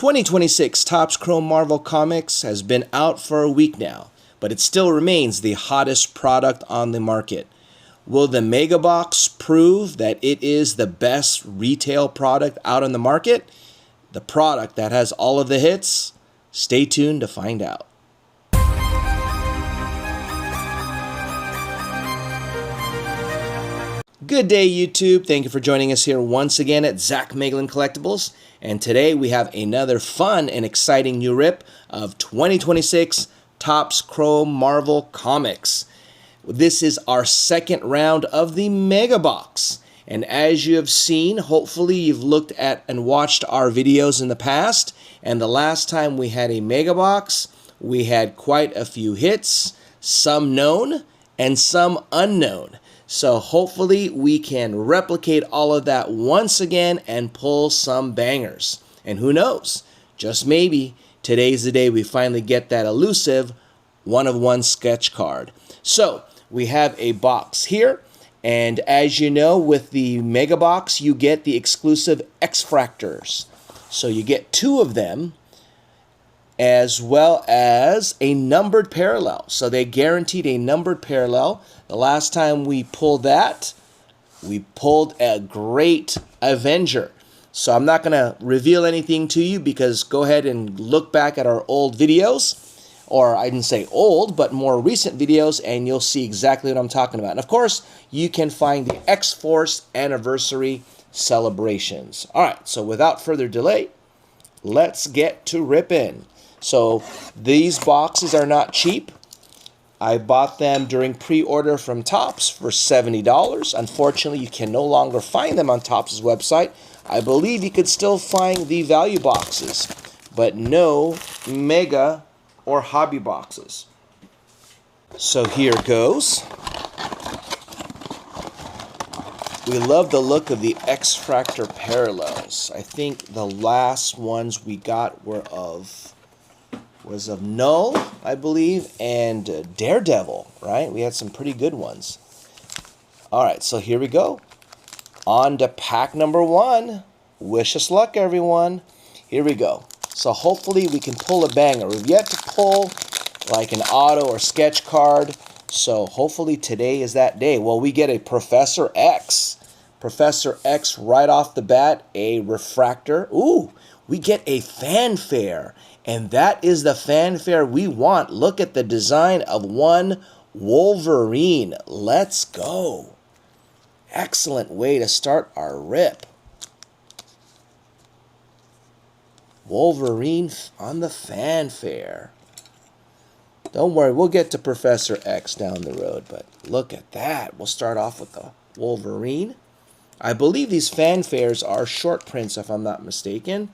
2026 Topps Chrome Marvel Comics has been out for a week now, but it still remains the hottest product on the market. Will the Mega Box prove that it is the best retail product out on the market? The product that has all of the hits? Stay tuned to find out. Good day, YouTube. Thank you for joining us here once again at Zach Meglin Collectibles. And today we have another fun and exciting new rip of 2026 Topps Chrome Marvel Comics. This is our second round of the Mega Box. And as you have seen, hopefully you've looked at and watched our videos in the past. And the last time we had a Mega Box, we had quite a few hits, some known and some unknown. So hopefully we can replicate all of that once again and pull some bangers. And who knows, just maybe today's the day we finally get that elusive one-of-one sketch card. So we have a box here, and as you know, with the Mega Box you get the exclusive X-Fractors. So you get two of them, as well as a numbered parallel. So they guaranteed a numbered parallel. The last time we pulled that, we pulled a great Avenger. So I'm not going to reveal anything to you because go ahead and look back at our old videos. Or I didn't say old, but more recent videos, and you'll see exactly what I'm talking about. And of course, you can find the X-Force Anniversary celebrations. All right, so without further delay, let's get to ripping. So these boxes are not cheap. I bought them during pre-order from Topps for $70. Unfortunately, you can no longer find them on Topps' website. I believe you could still find the value boxes, but no Mega or hobby boxes. So here goes. We love the look of the X-Fractor parallels. I think the last ones we got was of Null, I believe, and Daredevil, right? We had some pretty good ones. All right, so here we go. On to pack number one. Wish us luck, everyone. Here we go. So hopefully we can pull a banger. We've yet to pull like an auto or sketch card. So hopefully today is that day. Well, we get a Professor X. Professor X right off the bat, a refractor. Ooh, we get a Fanfare. And that is the Fanfare we want. Look at the design of one Wolverine. Let's go. Excellent way to start our rip. Wolverine on the Fanfare. Don't worry, we'll get to Professor X down the road, but look at that. We'll start off with the Wolverine. I believe these Fanfares are short prints, if I'm not mistaken,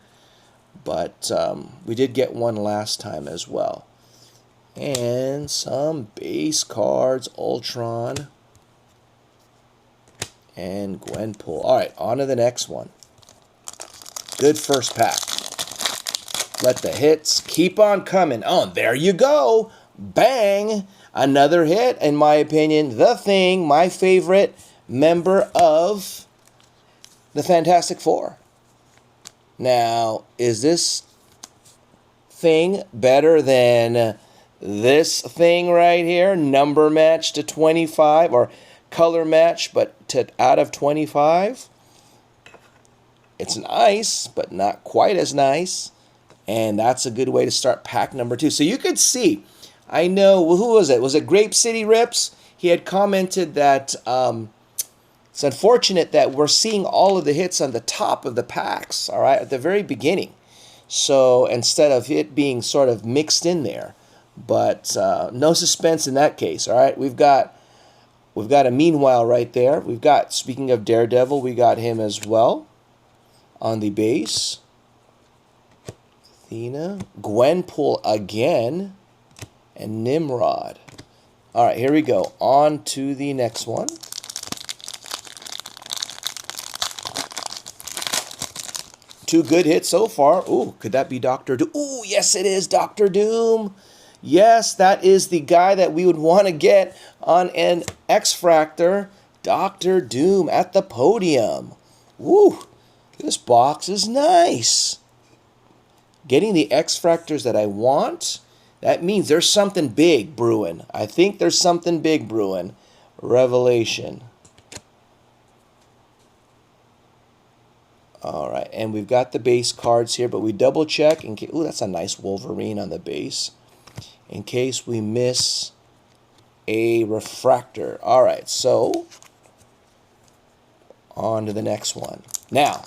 but we did get one last time as well. And some base cards, Ultron and Gwenpool. All right, on to the next one. Good first pack. Let the hits keep on coming. Oh, there you go. Bang. Another hit, in my opinion. The Thing, my favorite member of the Fantastic Four. Now, is this Thing better than this Thing right here? Number match to 25, or color match, but to out of 25? It's nice, but not quite as nice. And that's a good way to start pack number two. So you could see, I know, who was it? Was it Grape City Rips? He had commented that it's unfortunate that we're seeing all of the hits on the top of the packs, all right, at the very beginning. So instead of it being sort of mixed in there. But no suspense in that case, all right? We've got a Meanwhile right there. We've got, speaking of Daredevil, we got him as well on the base. Athena, Gwenpool again, and Nimrod. All right, here we go. On to the next one. Two good hits so far. Ooh, could that be Dr. Doom? Ooh, yes, it is Dr. Doom. Yes, that is the guy that we would want to get on an X-Fractor. Dr. Doom at the podium. Woo, this box is nice. getting the X-Fractors that I want, that means there's something big brewing. I think there's something big brewing. Revelation. All right, and we've got the base cards here, but we double check in case. Ooh, that's a nice Wolverine on the base. In case we miss a refractor. All right, so on to the next one. Now,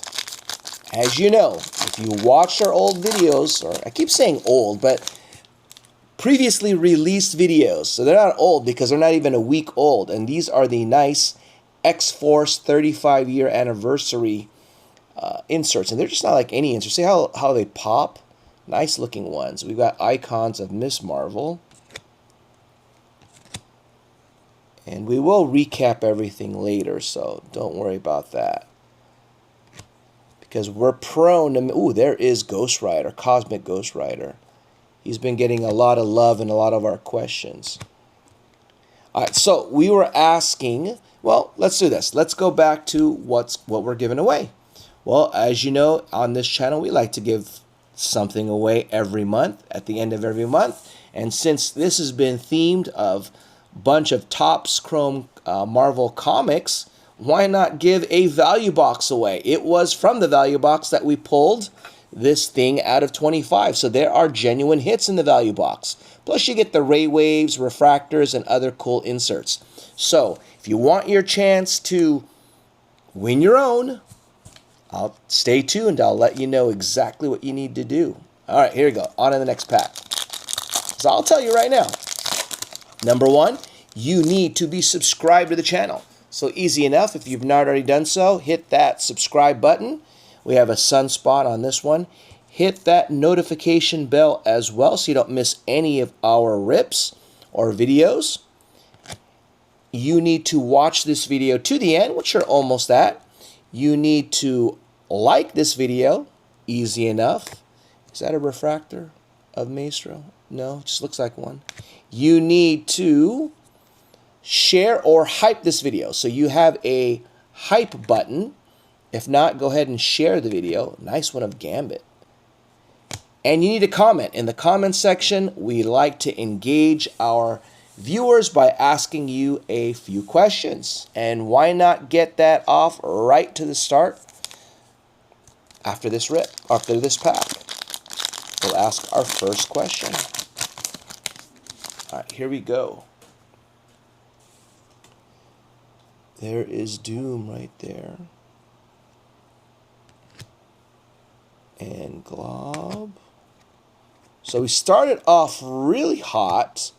as you know, if you watched our old videos, or I keep saying old, but previously released videos, so they're not old because they're not even a week old, and these are the nice X-Force 35-year anniversary inserts, and they're just not like any inserts. See how they pop? Nice looking ones. We've got icons of Miss Marvel. And we will recap everything later, so don't worry about that. Because we're prone to... Ooh, there is Ghost Rider, Cosmic Ghost Rider. He's been getting a lot of love in a lot of our questions. All right, so we were asking... Well, let's do this. Let's go back to what we're giving away. Well, as you know, on this channel, we like to give something away every month, at the end of every month. And since this has been themed of a bunch of Topps Chrome Marvel comics, why not give a value box away? It was from the value box that we pulled this thing out of 25. So there are genuine hits in the value box. Plus you get the ray waves, refractors, and other cool inserts. So if you want your chance to win your own, I'll stay tuned. I'll let you know exactly what you need to do. All right, here we go. On to the next pack. So I'll tell you right now. Number one, you need to be subscribed to the channel. So easy enough. If you've not already done so, hit that subscribe button. We have a sunspot on this one. Hit that notification bell as well so you don't miss any of our rips or videos. You need to watch this video to the end, which you're almost at. You need to like this video. Easy enough. Is that a refractor of Maestro? No, it just looks like one. You need to share or hype this video. So you have a hype button. If not, go ahead and share the video. Nice one of Gambit. And you need to comment. In the comment section, we like to engage our viewers by asking you a few questions. And why not get that off right to the start after this rip, after this pack? We'll ask our first question. All right, here we go. There is Doom right there. And Glob. So we started off really hot.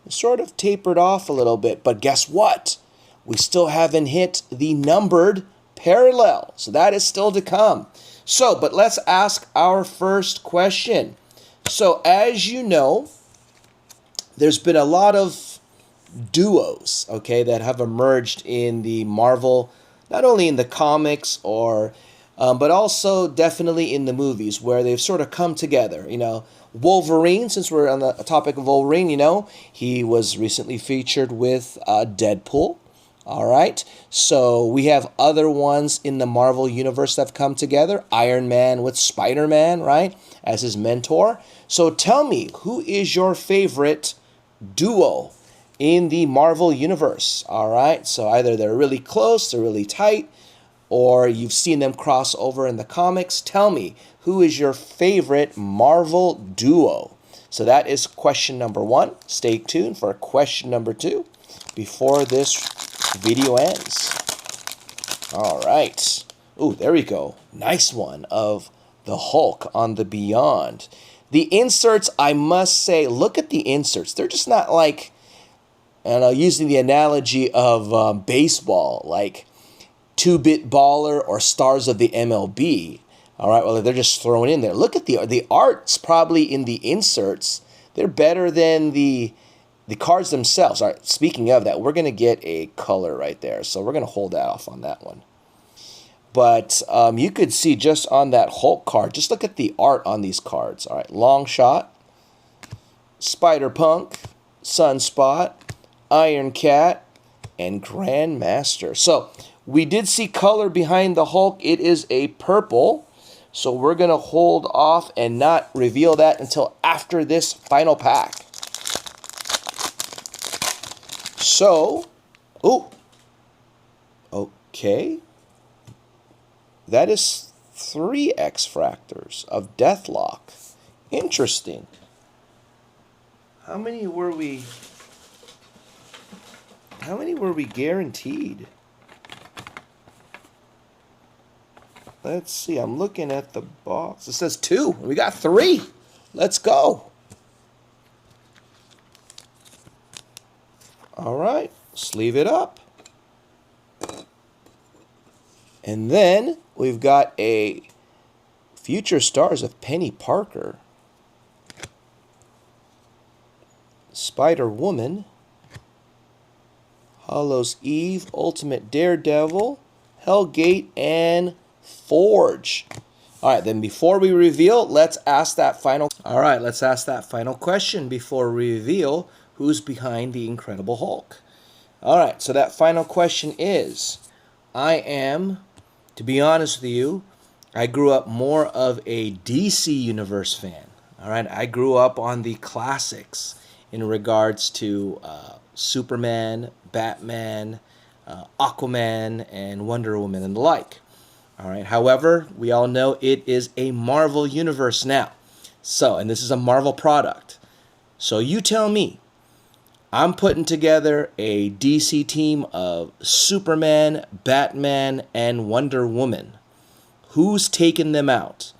Sort of tapered off a little bit, but guess what? We still haven't hit the numbered parallel, so that is still to come. So, but let's ask our first question. So, as you know, there's been a lot of duos, okay, that have emerged in the Marvel, not only in the comics or but also definitely in the movies where they've sort of come together. You know, Wolverine, since we're on the topic of Wolverine, you know, he was recently featured with Deadpool. All right. So we have other ones in the Marvel universe that have come together. Iron Man with Spider-Man, right, as his mentor. So tell me, who is your favorite duo in the Marvel universe? All right. So either they're really close, they're really tight, or you've seen them cross over in the comics. Tell me, who is your favorite Marvel duo? So that is question number one. Stay tuned for question number two before this video ends. All right. Ooh, there we go. Nice one of the Hulk on the Beyond. The inserts, I must say, look at the inserts. They're just not like, and using the analogy of baseball, like 2-bit baller or stars of the MLB. All right, well, they're just thrown in there. Look at the art's probably in the inserts. They're better than the cards themselves. All right, speaking of that, we're going to get a color right there. So we're going to hold that off on that one. But you could see just on that Hulk card, just look at the art on these cards. All right, Long Shot, Spider-Punk, Sunspot, Iron Cat, and Grandmaster. So we did see color behind the Hulk. It is a purple So we're going to hold off and not reveal that until after this final pack. So, oh, okay. That is 3 X-Fractors of Deathlock. Interesting. How many were we guaranteed? Let's see. I'm looking at the box. It says 2. We got 3. Let's go. All right. Sleeve it up. And then we've got a Future Stars of Penny Parker, Spider-Woman, Hallows Eve, Ultimate Daredevil, Hellgate, and Forge. All right, then before we reveal, let's ask that final question before we reveal who's behind the Incredible Hulk. All right, so that final question is, to be honest with you, I grew up more of a DC Universe fan. All right, I grew up on the classics in regards to Superman, Batman, Aquaman, and Wonder Woman and the like. All right. However, we all know it is a Marvel universe now. So, and this is a Marvel product. So you tell me, I'm putting together a DC team of Superman, Batman, and Wonder Woman. Who's taking them out?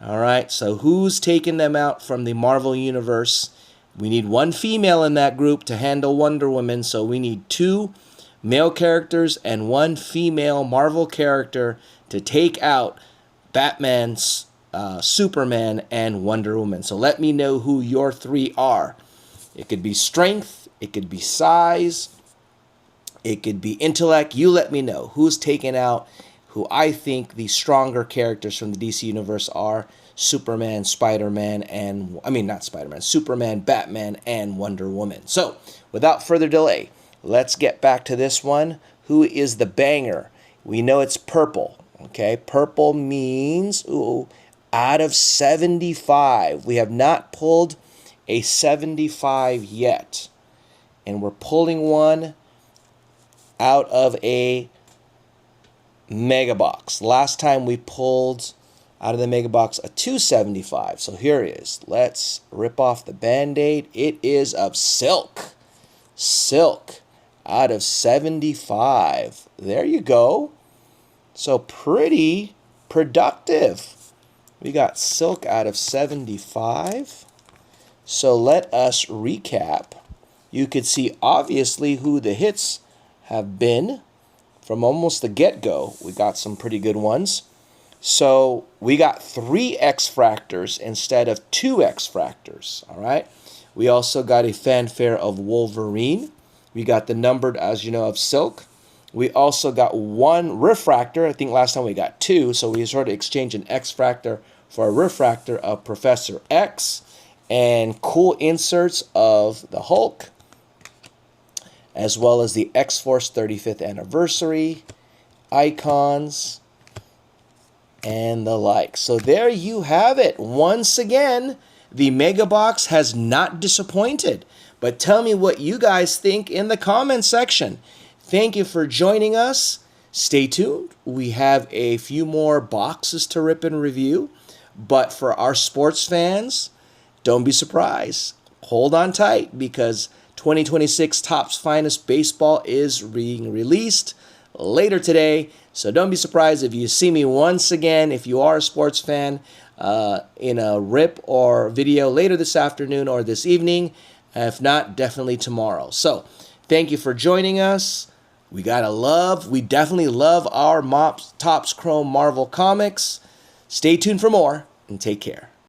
All right. So who's taking them out from the Marvel universe? We need 1 female in that group to handle Wonder Woman. So we need 2 male characters and 1 female Marvel character to take out Batman, Superman, and Wonder Woman. So let me know who your 3 are. It could be strength, it could be size, it could be intellect. You let me know who's taking out who I think the stronger characters from the DC Universe are. Superman, Spider-Man, and, not Spider-Man, Superman, Batman, and Wonder Woman. So, without further delay, let's get back to this one. Who is the banger? We know it's purple. Okay, purple means, out of 75. We have not pulled a 75 yet. And we're pulling one out of a mega box. Last time we pulled out of the mega box a 275. So here it is. Let's rip off the Band-Aid. It is of Silk. Silk out of 75. There you go. So pretty productive. We got Silk out of 75. So let us recap. You could see obviously who the hits have been from almost the get-go. We got some pretty good ones. So we got 3 X-Fractors instead of 2 X-Fractors. All right. We also got a Fanfare of Wolverine. We got the numbered, as you know, of Silk. We also got 1 Refractor. I think last time we got 2. So we sort of exchanged an X-Fractor for a Refractor of Professor X. And cool inserts of the Hulk, as well as the X-Force 35th anniversary, icons, and the like. So there you have it. Once again, the Mega Box has not disappointed. But tell me what you guys think in the comment section. Thank you for joining us. Stay tuned. We have a few more boxes to rip and review. But for our sports fans, don't be surprised. Hold on tight because 2026 Topps Finest Baseball is being released later today. So don't be surprised if you see me once again, if you are a sports fan, in a rip or video later this afternoon or this evening. If not, definitely tomorrow. So thank you for joining us. We definitely love our Topps Chrome Marvel comics. Stay tuned for more and take care.